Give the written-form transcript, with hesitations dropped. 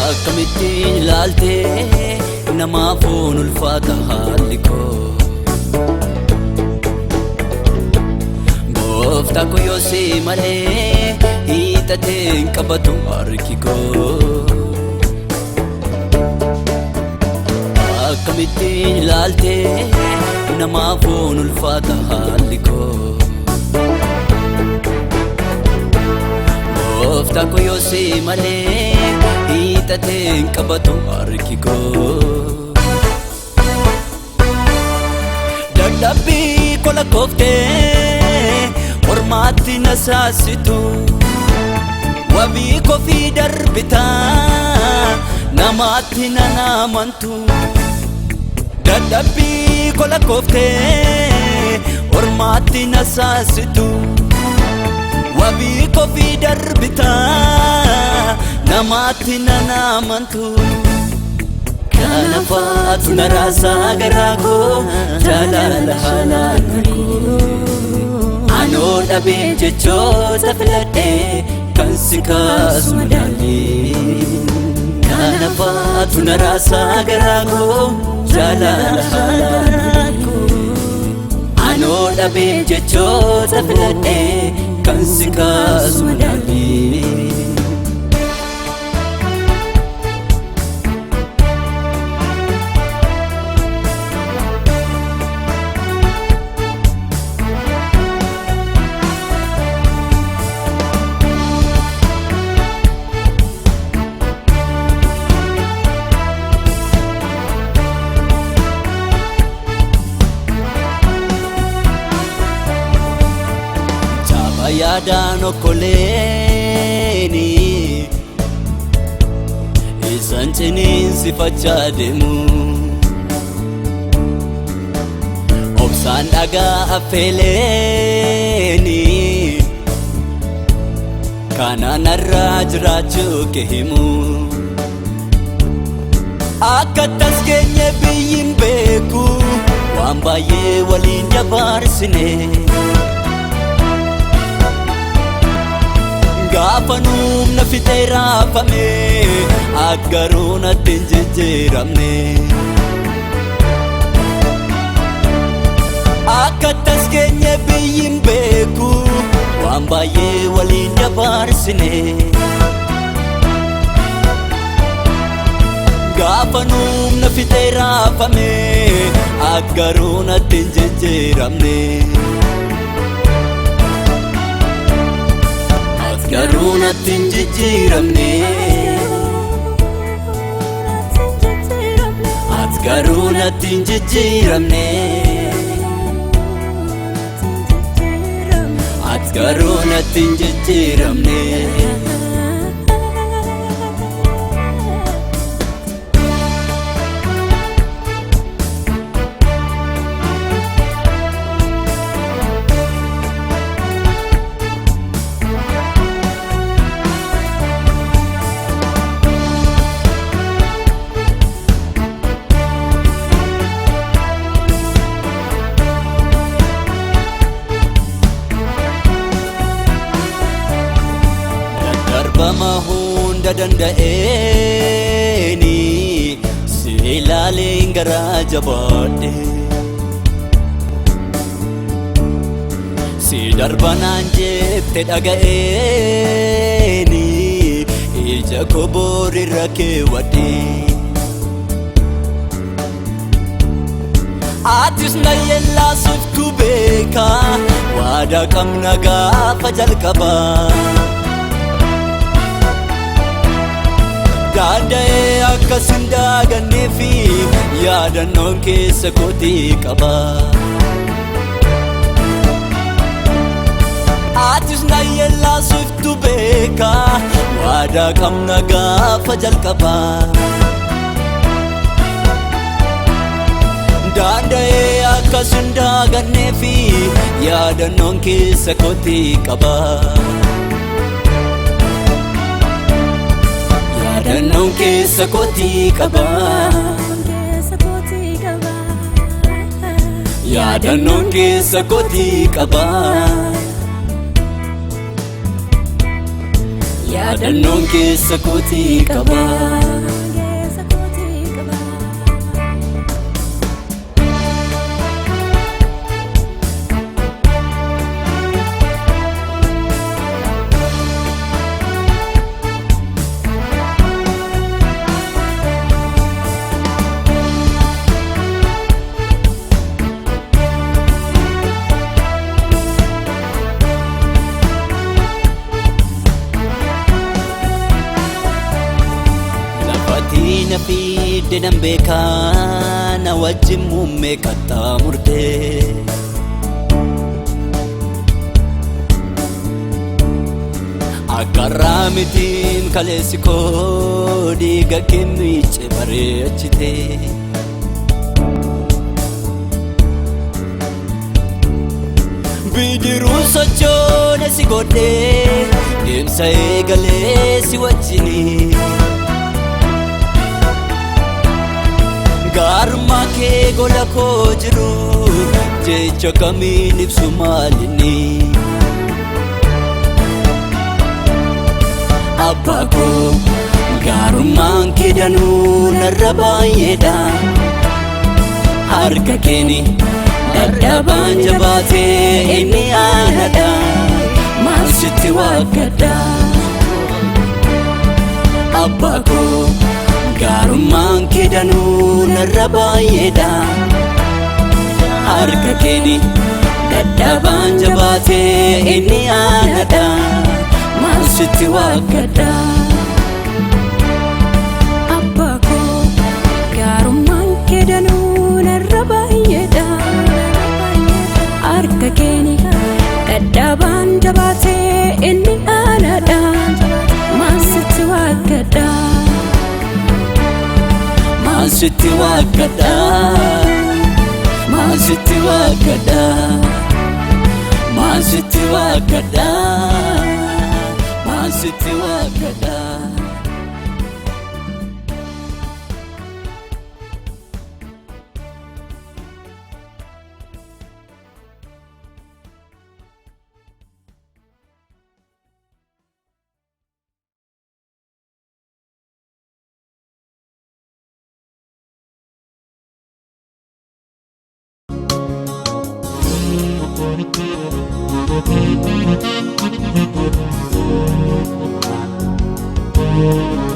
Akkamittiin ilaaltee namaafuu ulfaata haalli koo gooftaa koo yoo si malee hiixatee hin qabatu harki koo. Akkamittiin ilaaltee namaafuu ulfaata haalli koo gooftaa koo yoo si malee hiixatee hin qabatu harki koo. Dadhabbii kola kooftee ormaatti na saasitu wabii kofii darbitaa namaatti nan amantu. Dadhabbii kola kooftee ormaatti na saasitu wabii kofii darbitaa namaatti nan amantu. Kanaafatu na raasaa garaa koo jaalala haalaan anoo dhabee jechoota filadhee kan si kaasu madaalee. Kanaafatu na raasaa garaa koo jaalala haalaan anoo dhabee jechoota filadhee kan si kaasu madaalee. Yaadaan okkoleeni isaan ciniinsifachaa deemu obsaan dhagaa affeeleeni kanaan irraa jiraachuu kee himu. Akka tasgeenye biyyiin beeku waan baay'ee waliin jabaarsine gaafa nuumna fixee raafame aggaruu natti hin jijjiiramne. Akka tasgeenye biyyiin beeku waan baay'ee waliin jabaarsine gaafa nuumna fixee raafame aggaruu natti hin jijjiiramne. Garuu natti hin jijjiiramne ati garuu natti hin jijjiiramne ati garuu natti hin jijjiiramne. Bama hunda danda'eeni si ilaaleen garaa jabaadhe si darbanaan jette dhaga'eeni ija koo boorirra keewwadhe. Atis na yellaasuuf tu beeka waadaa qabna gaafa jalqabaa. Daanda'ee akkasin daaganneefi yaadannoon keessa kootii qaba. Atis na yellaasiftu beeka waadaa qabna gaafa jalqabaa Danda'ee akkas hin daaganneefi yaadannoon keessa kootii qaba Yaadannoon keessa kootii qaba Yaadannoon keessa kootii qaba Yaadannoon keessa kootii qaba Na fide nan beeka na wajjin muummee qaxxaamurte Akarraa mitiin kaleessi koo dhiiga kee miicce bareechite Bidiruu sochoone si godhee deemsa eegalee si wajjini Gaarummaa kee gola koo jiru jecha kamiin ibsu maalinni Abbaa koo gaarummaan kee danuu narra baay'eedha Harka keeni dadhabaan jabaatee inni aanadha Maal sitti waaqadha Abbaa koo gaarummaan kee danuu narra baay'eedha Harka keeni dadhabaan jabaatee inni aanadha Maal sitti waaqadha Abbaa koo gaarummaan kee danuu narra baay'eedha Harka keeni dadhabaan jabaatee inni aanadha Maal sitti waaqadha Maal sitti waaqadha Maal sitti waaqadha Maal sitti waaqadha Maal sitti waaqadha Thank you.